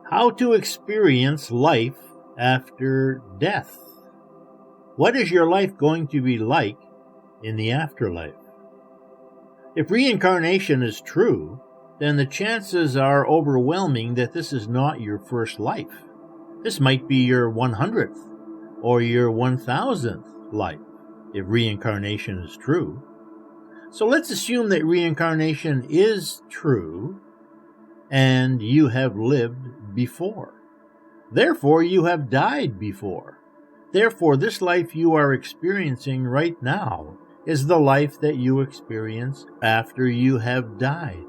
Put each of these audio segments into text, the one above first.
How to experience life after death. What is your life going to be like in the afterlife? If reincarnation is true, then the chances are overwhelming that this is not your first life. This might be your 100th or your 1000th life, if reincarnation is true. So let's assume that reincarnation is true and you have lived before. Therefore, you have died before. Therefore, this life you are experiencing right now is the life that you experience after you have died.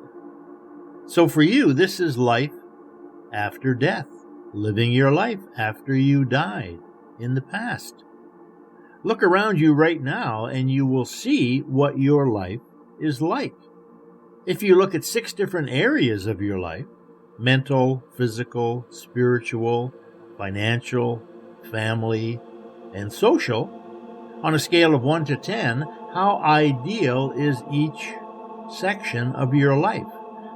So for you, this is life after death, living your life after you died in the past. Look around you right now and you will see what your life is like. If you look at 6 different areas of your life, mental, physical, spiritual, financial, family, and social, on a scale of 1 to 10, how ideal is each section of your life?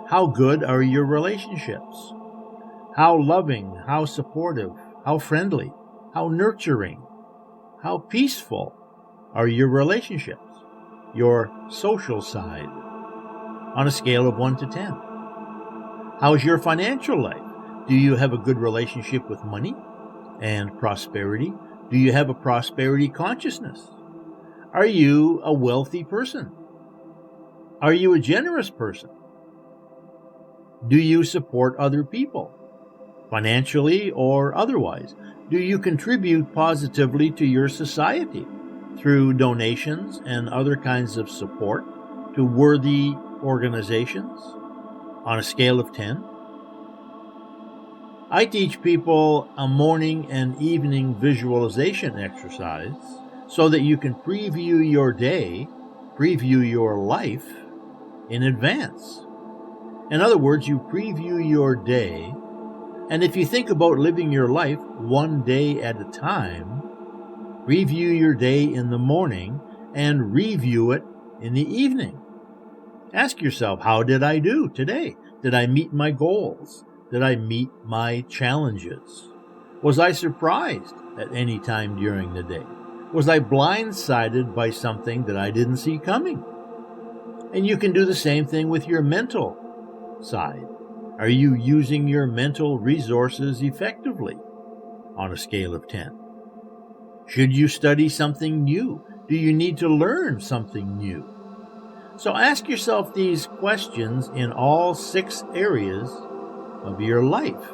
How good are your relationships? How loving, how supportive, how friendly, how nurturing, how peaceful are your relationships, your social side, on a scale of 1 to 10? How's your financial life? Do you have a good relationship with money and prosperity? Do you have a prosperity consciousness? Are you a wealthy person? Are you a generous person? Do you support other people, financially or otherwise? Do you contribute positively to your society through donations and other kinds of support to worthy organizations on a scale of 10? I teach people a morning and evening visualization exercise so that you can preview your day, preview your life in advance. In other words, you preview your day, and if you think about living your life one day at a time, review your day in the morning and review it in the evening. Ask yourself, how did I do today? Did I meet my goals? Did I meet my challenges? Was I surprised at any time during the day? Was I blindsided by something that I didn't see coming? And you can do the same thing with your mental side. Are you using your mental resources effectively on a scale of 10? Should you study something new? Do you need to learn something new? So ask yourself these questions in all 6 areas of your life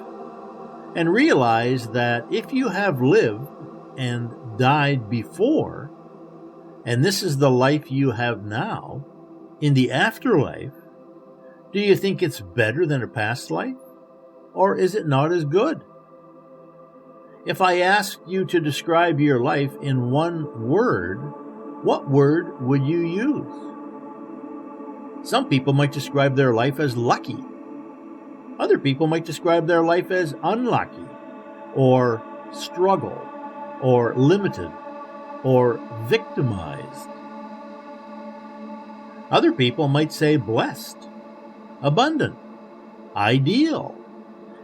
and realize that if you have lived and died before, and this is the life you have now, in the afterlife, do you think it's better than a past life? Or is it not as good? If I asked you to describe your life in one word, what word would you use? Some people might describe their life as lucky. Other people might describe their life as unlucky, or struggle, or limited, or victimized. Other people might say blessed, abundant, ideal.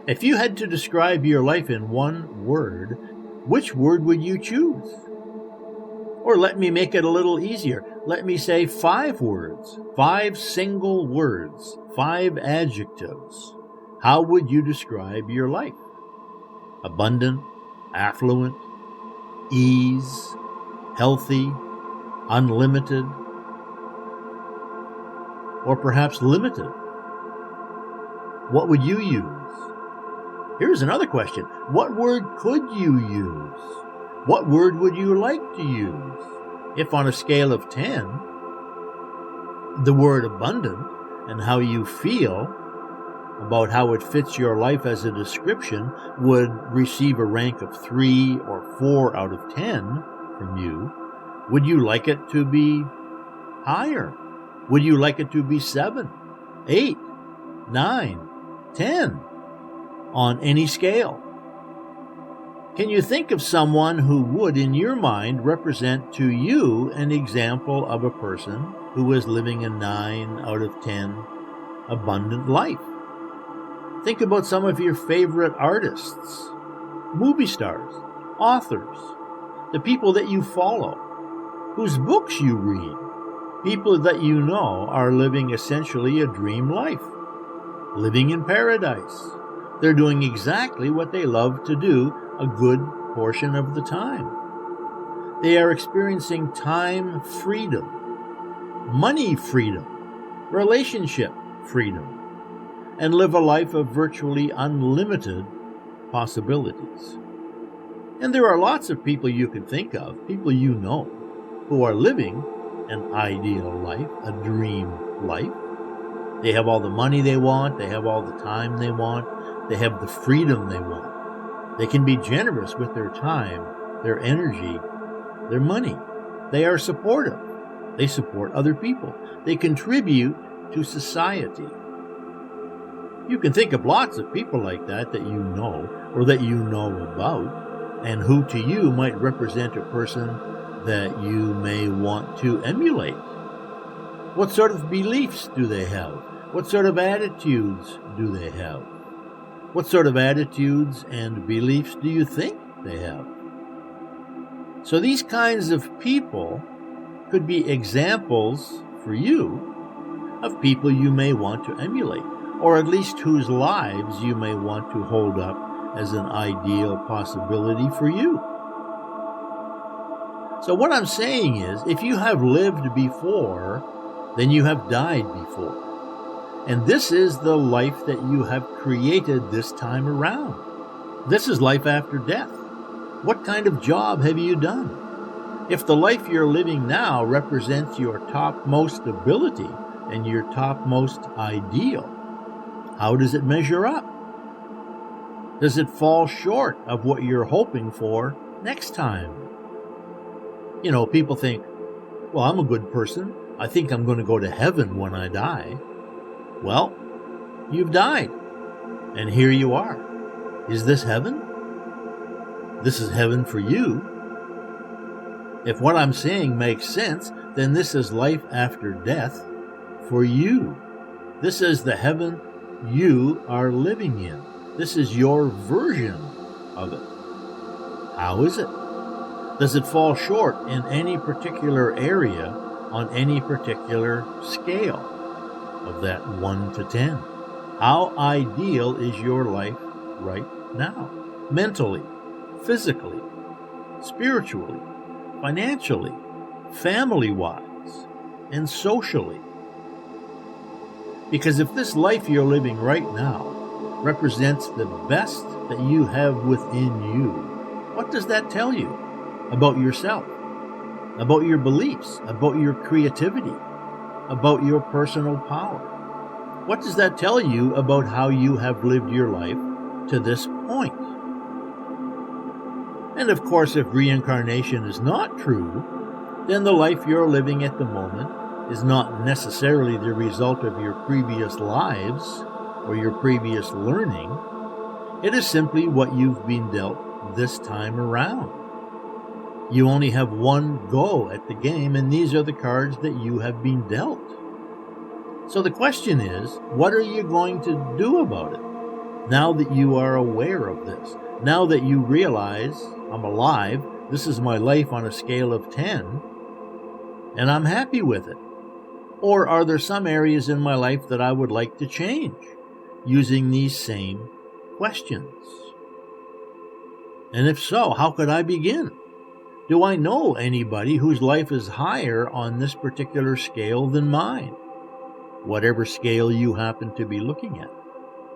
If you had to describe your life in one word, which word would you choose? Or let me make it a little easier. Let me say 5 words, 5 single words, 5 adjectives. How would you describe your life? Abundant, affluent, ease, healthy, unlimited, or perhaps limited? What would you use? Here's another question. What word could you use? What word would you like to use? If on a scale of 10, the word abundant and how you feel about how it fits your life as a description would receive a rank of 3 or 4 out of 10 from you, would you like it to be higher? Would you like it to be 7, 8, 9, 10 on any scale? Can you think of someone who would, in your mind, represent to you an example of a person who is living a 9 out of 10 abundant life? Think about some of your favorite artists, movie stars, authors, the people that you follow, whose books you read, people that you know are living essentially a dream life, living in paradise. They're doing exactly what they love to do a good portion of the time. They are experiencing time freedom, money freedom, relationship freedom, and live a life of virtually unlimited possibilities. And there are lots of people you can think of, people you know, who are living an ideal life, a dream life. They have all the money they want, they have all the time they want, they have the freedom they want. They can be generous with their time, their energy, their money. They are supportive. They support other people. They contribute to society. You can think of lots of people like that you know or that you know about, and who to you might represent a person that you may want to emulate. What sort of beliefs do they have? What sort of attitudes do they have? What sort of attitudes and beliefs do you think they have? So these kinds of people could be examples for you of people you may want to emulate, or at least whose lives you may want to hold up as an ideal possibility for you. So what I'm saying is, if you have lived before, then you have died before. And this is the life that you have created this time around. This is life after death. What kind of job have you done? If the life you're living now represents your topmost ability and your topmost ideal, how does it measure up? Does it fall short of what you're hoping for next time? You know, people think, well, I'm a good person. I think I'm going to go to heaven when I die. Well, you've died, and here you are. Is this heaven? This is heaven for you. If what I'm saying makes sense, then this is life after death for you. This is the heaven you are living in. This is your version of it. How is it? Does it fall short in any particular area on any particular scale of that 1 to 10? How ideal is your life right now? Mentally, physically, spiritually, financially, family-wise, and socially. Because if this life you're living right now represents the best that you have within you, what does that tell you about yourself, about your beliefs, about your creativity, about your personal power? What does that tell you about how you have lived your life to this point? And of course, if reincarnation is not true, then the life you're living at the moment is not necessarily the result of your previous lives or your previous learning. It is simply what you've been dealt this time around. You only have one go at the game, and these are the cards that you have been dealt. So the question is, what are you going to do about it? Now that you are aware of this, now that you realize, I'm alive, this is my life on a scale of 10, and I'm happy with it. Or are there some areas in my life that I would like to change using these same questions? And if so, how could I begin? Do I know anybody whose life is higher on this particular scale than mine? Whatever scale you happen to be looking at.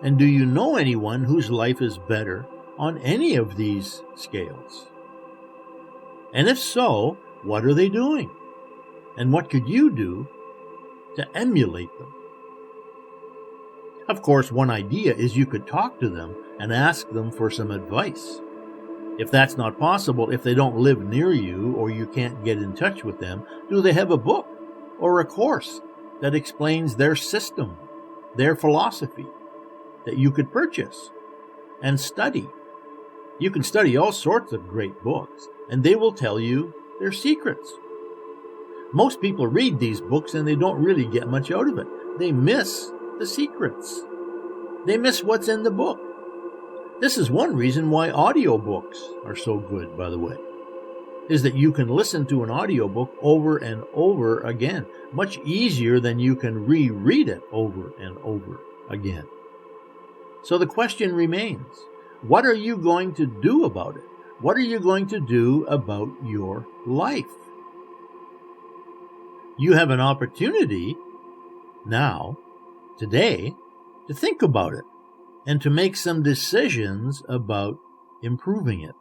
And do you know anyone whose life is better on any of these scales? And if so, what are they doing? And what could you do to emulate them? Of course, one idea is you could talk to them and ask them for some advice. If that's not possible, if they don't live near you or you can't get in touch with them, do they have a book or a course that explains their system, their philosophy, that you could purchase and study? You can study all sorts of great books, and they will tell you their secrets. Most people read these books and they don't really get much out of it. They miss the secrets. They miss what's in the book. This is one reason why audiobooks are so good, by the way, is that you can listen to an audiobook over and over again, much easier than you can reread it over and over again. So the question remains, what are you going to do about it? What are you going to do about your life? You have an opportunity now, today, to think about it and to make some decisions about improving it.